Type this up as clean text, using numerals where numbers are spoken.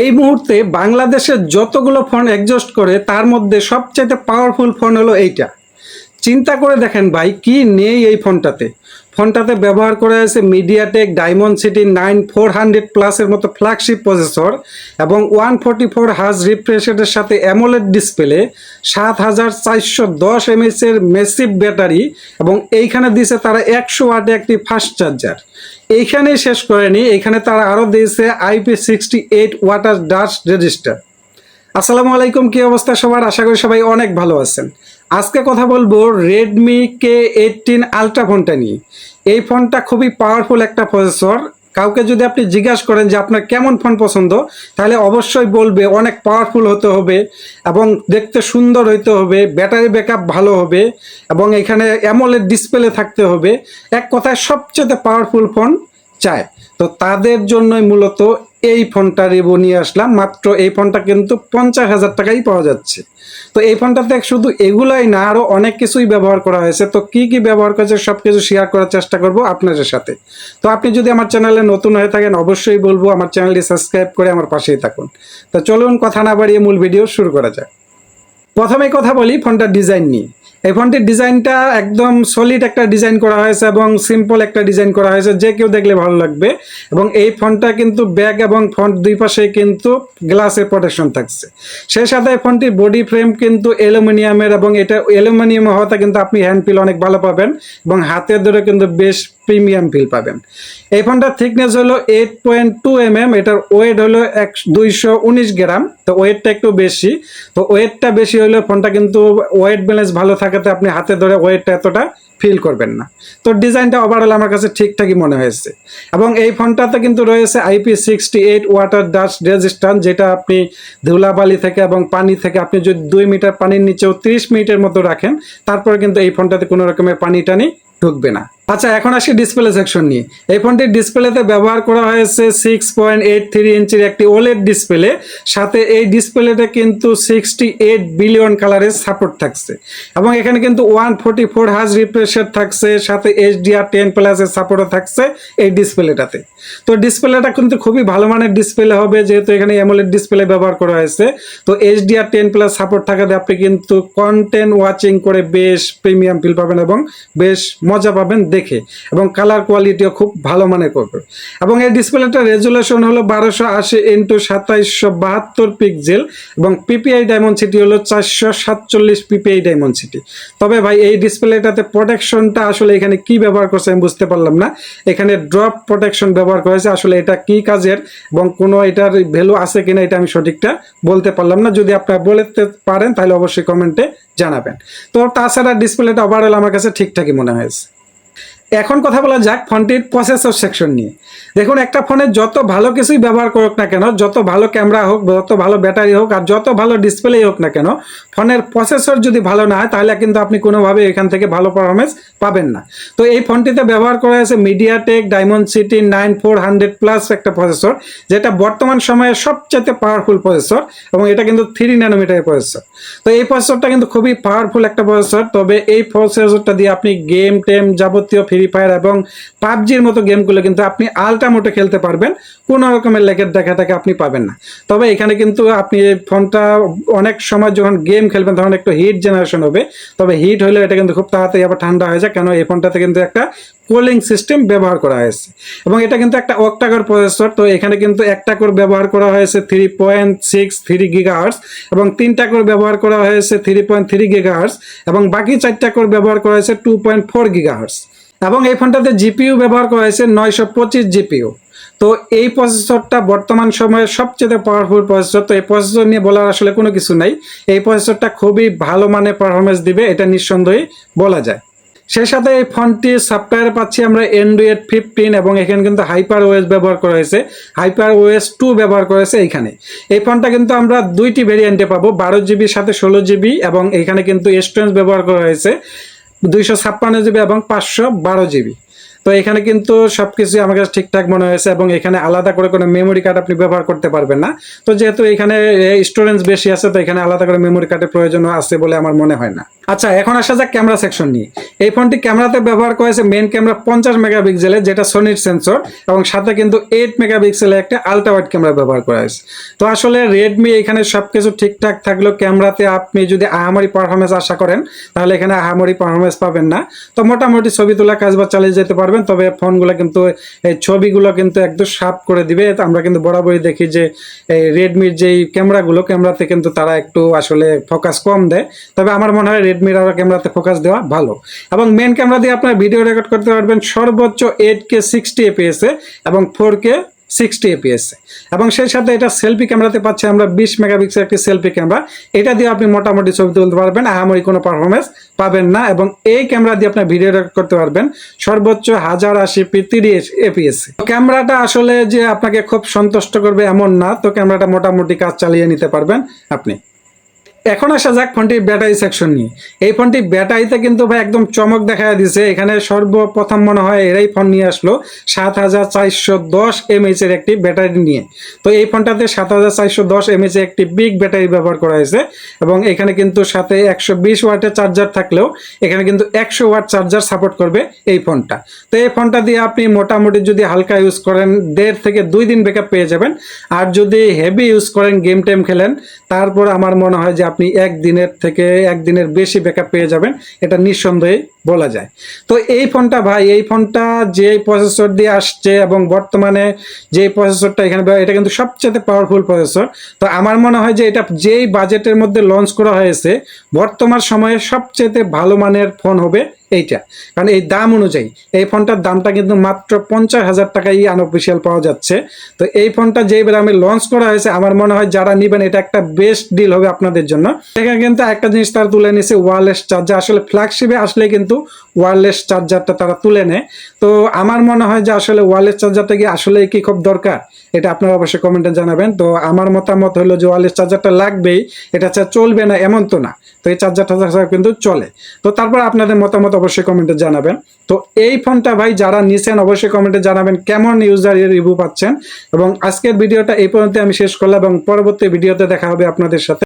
এই মুহূর্তে বাংলাদেশের যতগুলো ফোন এক্সস্ট করে তার মধ্যে সবচেয়ে পাওয়ারফুল ফোন হলো এইটা। চিন্তা করে দেখেন ভাই, কি নেই এই ফোনটাতে ব্যবহার করা হয়েছে মিডিয়াটেক ডায়মন্ডসিটি 9400 প্লাসের মতো ফ্ল্যাগশিপ প্রসেসর এবং 144 হার্জ রিফ্রেশ রেটের সাথে অ্যামোলেড ডিসপ্লে, 7410 এমএএইচ এর মেসিভ ব্যাটারি এবং এইখানে দিয়েছে তারা 100 ওয়াটে একটি ফাস্ট চার্জার। এইখানেই শেষ করেনি, এইখানে তারা আরও দিয়েছে IP68 ওয়াটার ডাস্ট রেজিস্টার। আসসালামু আলাইকুম, কি অবস্থা সবার? আশা করি সবাই অনেক ভালো আছেন। আজকে কথা বলবো রেডমি K18 আলট্রা ফোনটা নিয়ে। এই ফোনটা খুবই পাওয়ারফুল একটা প্রসেসর। কাউকে যদি আপনি জিজ্ঞাসা করেন যে আপনার কেমন ফোন পছন্দ, তাহলে অবশ্যই বলবে অনেক পাওয়ারফুল হতে হবে এবং দেখতে সুন্দর হইতে হবে, ব্যাটারি ব্যাকআপ ভালো হবে এবং এখানে অ্যামোলেড ডিসপ্লে থাকতে হবে। এক কথায় সবচেয়ে পাওয়ারফুল ফোন চায়। তো তাদের জন্যই মূলত এই ফোনটা রিভিউ নিয়ে আসলাম। মাত্র এই ফোনটা কিন্তু 50,000 টাকাই পাওয়া যাচ্ছে। তো এই ফোনটাতে শুধু এগুলাই না, আরও অনেক কিছুই ব্যবহার করা হয়েছে। তো কি কি ব্যবহার করেছে সব কিছু শেয়ার করার চেষ্টা করব আপনাদের সাথে। তো আপনি যদি আমার চ্যানেলে নতুন হয়ে থাকেন, অবশ্যই বলবো আমার চ্যানেলটি সাবস্ক্রাইব করে আমার পাশেই থাকুন। তো চলুন কথা না বাড়িয়ে মূল ভিডিও শুরু করা যাক। প্রথমে কথা বলি ফোনটার ডিজাইন নিয়ে। এই ফোনটির ডিজাইনটা একদম সলিড একটা ডিজাইন করা হয়েছে এবং সিম্পল একটা ডিজাইন করা হয়েছে, যে কেউ দেখলে ভালো লাগবে। এবং এই ফোনটা কিন্তু ব্যাক এবং ফ্রন্ট দুই পাশে কিন্তু গ্লাসের প্রোটেকশন থাকছে। সেই সাথে এই ফোনটির বডি ফ্রেম কিন্তু অ্যালুমিনিয়ামের এবং এটা অ্যালুমিনিয়াম হওয়াতে কিন্তু আপনি হ্যান্ড ফিল অনেক ভালো পাবেন এবং হাতের ধরে কিন্তু বেশ প্রিমিয়াম ফিল পাবেন। এই ফোনটার থিকনেস হলো 8.2 mm, এটার ওয়েট হলো 219 গ্রাম। তো ওয়েটটা একটু বেশি। তো ওয়েটটা বেশি হলে ফোনটা কিন্তু ওয়েট ব্যালেন্স ভালো থাকাতে আপনি হাতে ধরে ওয়েটটা এতটা ফিল করবেন না। তো ডিজাইনটা ওভারঅল আমার কাছে ঠিকঠাকই মনে হয়েছে। এবং এই ফোনটাতে কিন্তু রয়েছে IP68 ওয়াটার ডাস্ট রেজিস্ট্যান্ট, যেটা আপনি ধুলাবালি থেকে এবং পানি থেকে আপনি যদি 2 মিটার পানির নিচেও 30 মিনিটের মতো রাখেন, তারপরে কিন্তু এই ফোনটাতে কোনো রকমের পানি টানি ঢুকবে না। আচ্ছা, এখন আসি ডিসপ্লে সেকশন নিয়ে। এই ফোনটির ডিসপ্লেতে ব্যবহার করা হয়েছে 6.83 ইঞ্চির একটি ওলেড ডিসপ্লে। সাথে এই ডিসপ্লেতে কিন্তু 68 বিলিয়ন কালারের সাপোর্ট থাকছে এবং এখানে কিন্তু 144 হার্জ রিফ্রেশ রেট থাকছে, সাথে HDR10 প্লাসের সাপোর্টও থাকছে এই ডিসপ্লেটাতে। তো ডিসপ্লেটা কিন্তু খুবই ভালো মানের ডিসপ্লে হবে, যেহেতু এখানে অ্যামোলেড ডিসপ্লে ব্যবহার করা হয়েছে। তো HDR10 প্লাস সাপোর্ট থাকাতে আপনি কিন্তু কন্টেন্ট ওয়াচিং করে বেশ প্রিমিয়াম ফিল পাবেন এবং বেশ মজা পাবেন দেখে, এবং কালার কোয়ালিটিও খুব ভালো মানের করবে। এবং এই ডিসপ্লেটার রেজুলেশন হলো 1280x2772 পিক্সেল এবং পিপিআই ডায়মন্ডসিটি হলো 447 পিপিআই ডায়মন্ডসিটি। তবে ভাই এই ডিসপ্লেটাতে প্রোটেকশনটা আসলে এখানে কি ব্যবহার করছে আমি বুঝতে পারলাম না। এখানে ড্রপ প্রোটেকশন ব্যবহার করেছে, আসলে এটা কি কাজের এবং কোনো এটার ভ্যালু আছে কিনা এটা আমি সঠিকটা বলতে পারলাম না। যদি আপনারা বলতে পারেন তাহলে অবশ্যই কমেন্টে জানাবেন। তো তাছাড়া ডিসপ্লেটা ওভারঅল আমার কাছে ঠিকঠাকই মনে হয়েছে। এখন কথা বলা যাক ফোনটির প্রসেসর সেকশন নিয়ে। দেখুন, একটা ফোনে যত ভালো কিছুই ব্যবহার করুক না কেন, যত ভালো ক্যামেরা হোক, যত ভালো ব্যাটারি হোক আর যত ভালো ডিসপ্লে হোক না কেন, ফোনের প্রসেসর যদি ভালো না হয় তাহলে কিন্তু আপনি কোনোভাবে এখান থেকে ভালো পারফরমেন্স পাবেন না। তো এই ফোনটিতে ব্যবহার করা হয়েছে মিডিয়াটেক ডায়মন্ডসিটি 9400 প্লাস একটা প্রসেসর, যেটা বর্তমান সময়ে সবচেয়ে পাওয়ারফুল প্রসেসর এবং এটা কিন্তু 3 ন্যানোমিটারের প্রসেসর। তো এই প্রসেসরটা কিন্তু খুবই পাওয়ারফুল একটা প্রসেসর। তবে এই প্রসেসরটা দিয়ে আপনি গেম টেম যাবতীয় ফ্রি ফায়ার এবং পাবজির মতো গেমগুলো কিন্তু আপনি আলট্রা মোডে খেলতে পারবেন, কোনো রকমের ল্যাগের দেখাটাকে আপনি পাবেন না। তবে এখানে কিন্তু আপনি এই ফোনটা অনেক সময় যখন গেম খেলবেন তখন একটু হিট জেনারেশন হবে। তবে হিট হলে এটা কিন্তু খুব তাড়াতাড়ি আবার ঠান্ডা হয়ে যায়, কেন এই ফোনটাতে কিন্তু একটা কুলিং সিস্টেম ব্যবহার করা হয়েছে এবং এটা কিন্তু একটা অক্টাকোর প্রসেসর। তো এখানে কিন্তু একটা কোর ব্যবহার করা হয়েছে 3.63 গিগাহার্টজ এবং 3টা কোর ব্যবহার করা হয়েছে 3.3 গিগাহার্টজ এবং বাকি 4টা কোর ব্যবহার করা হয়েছে 2.4 গিগাহার্টজ। এবং এই ফোনটাতে জিপিইউ ব্যবহার করা হয়েছে 925 জিপিইউ। তো এই প্রসেসরটা বর্তমান সময়ে সবচেয়ে পাওয়ারফুল প্রসেসর। তো এই প্রসেসর নিয়ে বলার আসলে কোনো কিছু নাই। এই প্রসেসরটা খুবই ভালো মানের পারফরমেন্স দিবে, এটা নিঃসন্দেহে বলা যায়। সেই সাথে এই ফোনটির সফটওয়্যারে পাচ্ছি আমরা Android 15 এবং এখানে কিন্তু হাইপার ওএস ব্যবহার করা হয়েছে, হাইপার ওএস 2 ব্যবহার করেছে এইখানে। এই ফোনটা কিন্তু আমরা দুইটি ভেরিয়েন্টে পাবো, 12 জিবির সাথে 16 জিবি এবং এখানে কিন্তু স্টোরেজ ব্যবহার করা হয়েছে 256 জিবি এবং 512 জিবি। তো এখানে কিন্তু সবকিছু আমার কাছে ঠিকঠাক মনে হয়েছে, এবং এখানে আলাদা করে কোনো মেমোরি কার্ড আপনি ব্যবহার করতে পারবেন না। তো যেহেতু এখানে স্টোরেজ বেশি আছে, তো এখানে আলাদা করে মেমোরি কার্ডের প্রয়োজন আছে বলে আমার মনে হয় না। আচ্ছা, এখন আসা যাক ক্যামেরা সেকশন নিয়ে। এই ফোনটি ক্যামেরাতে ব্যবহার করেছে মেইন ক্যামেরা 50 মেগাপিক্সেলের, যেটা সোনির সেন্সর, এবং সাথে কিন্তু 8 মেগাপিক্সেলের একটা আলট্রা ওয়াইড ক্যামেরা ব্যবহার করা হয়েছে। তো আসলে রেডমি এখানে সবকিছু ঠিকঠাক থাকলেও ক্যামেরাতে আপনি যদি আহামরি পারফরমেন্স আশা করেন, তাহলে এখানে আহামরি পারফরমেন্স পাবেন না। তো মোটামুটি ছবি তোলা কাজবাজ চালিয়ে যেতে পারবেন, তবে ফোনগুলো কিন্তু এই ছবিগুলো কিন্তু একদম শার্প করে দিবে। আমরা কিন্তু বরাবরই দেখি যে এই রেডমির যেই ক্যামেরাতে কিন্তু তারা একটু আসলে ফোকাস কম দেয়, তবে আমার মনে হয় রেডমির আরও ক্যামেরাতে ফোকাস দেওয়া ভালো। এবং মেন ক্যামেরা দিয়ে আপনার ভিডিও রেকর্ড করতে পারবেন সর্বোচ্চ 8K 60 fps এবং 4K 60 fps, এবং সেই সাথে এটা সেলফি ক্যামেরাতে পাচ্ছে আমরা 20 মেগাপিক্সেল একটি সেলফি ক্যামেরা। এটা দিয়ে আপনি মোটামুটি ছবি তুলতে পারবেন, আহামরি কোনো পারফরমেন্স পাবেন না। এবং এই ক্যামেরা দিয়ে আপনার ভিডিও রেকর্ড করতে পারবেন সর্বোচ্চ 1080p 30 fps। ক্যামেরাটা আসলে যে আপনাকে খুব সন্তুষ্ট করবে এমন না, তো ক্যামেরাটা মোটামুটি কাজ চালিয়ে নিতে পারবেন আপনি। এখন আসা যাক ফোনটির ব্যাটারি সেকশন নিয়ে। এই ফোনটি ব্যাটারিতে কিন্তু ভাই একদম চমক দেখা দিয়েছে। এখানে সর্বপ্রথম মনে হয় এরাই ফোন নিয়ে আসলো 7410 mAh এর একটি ব্যাটারি নিয়ে। তো এই ফোনটাতে 7410 mAh একটি বিগ ব্যাটারি ব্যবহার করা হয়েছে, এবং এখানে কিন্তু সাথে 120 ওয়াটের চার্জার থাকলেও এখানে কিন্তু 100 ওয়াট চার্জার সাপোর্ট করবে এই ফোনটা। তো এই ফোনটা দিয়ে আপনি মোটামুটি যদি হালকা ইউজ করেন 1.5 থেকে 2 দিন ব্যাকআপ পেয়ে যাবেন। আর যদি হেভি ইউজ করেন, গেম টেম খেলেন, তারপর আমার মনে হয় যে আপনি একদিনের বেশি ব্যাকআপ পেয়ে যাবেন, এটা নিঃসন্দেহে বলা যায়। তো এই ফোনটা ভাই, এই ফোনটা যে প্রসেসর দিয়ে আসছে এবং বর্তমানে যে প্রসেসরটা এখানে, এটা কিন্তু সবচেয়ে পাওয়ারফুল প্রসেসর। তো আমার মনে হয় যে এটা যেই বাজেটের মধ্যে লঞ্চ করা হয়েছে, বর্তমান সময়ে সবচেয়ে ভালো মানের ফোন হবে এইটা। কারণ এই দাম অনুযায়ী এই ফোনটার দামটা কিন্তু মাত্র 50,000 টাকাই আনঅফিসিয়াল পাওয়া যাচ্ছে। তো এই ফোনটা যেই দামে লঞ্চ করা হয়েছে, আমার মনে হয় যারা নেবেন এটা একটা বেস্ট ডিল হবে আপনাদের জন্য। এখানে কিন্তু একটা জিনিস তারা তুলে নিয়েছে, ওয়্যারলেস চার্জার। আসলে ফ্ল্যাগশিপে আসলে কিন্তু ওয়্যারলেস চার্জারটা তারা তুলে নেয়। তো আমার মনে হয় যে আসলে ওয়্যারলেস চার্জারটা কি আসলে কি খুব দরকার, এটা আপনারা অবশ্যই কমেন্টে জানাবেন। তো আমার মতামত হলো যে ওয়্যারলেস চার্জারটা লাগবেই, এটা ছাড়া চলবে না এমন তো না। তো এই চার্জারটা ছাড়া কিন্তু চলে। তো তারপর আপনাদের মতামত অবশ্যই কমেন্টে জানাবেন। তো এই ফোনটা ভাই যারা নিছেন অবশ্যই কমেন্টে জানাবেন কেমন ইউজার রিভিউ পাচ্ছেন। এবং আজকের ভিডিওটা এই পর্যন্ত আমি শেষ করলাম, এবং পরবর্তী ভিডিওতে দেখা হবে আপনাদের সাথে।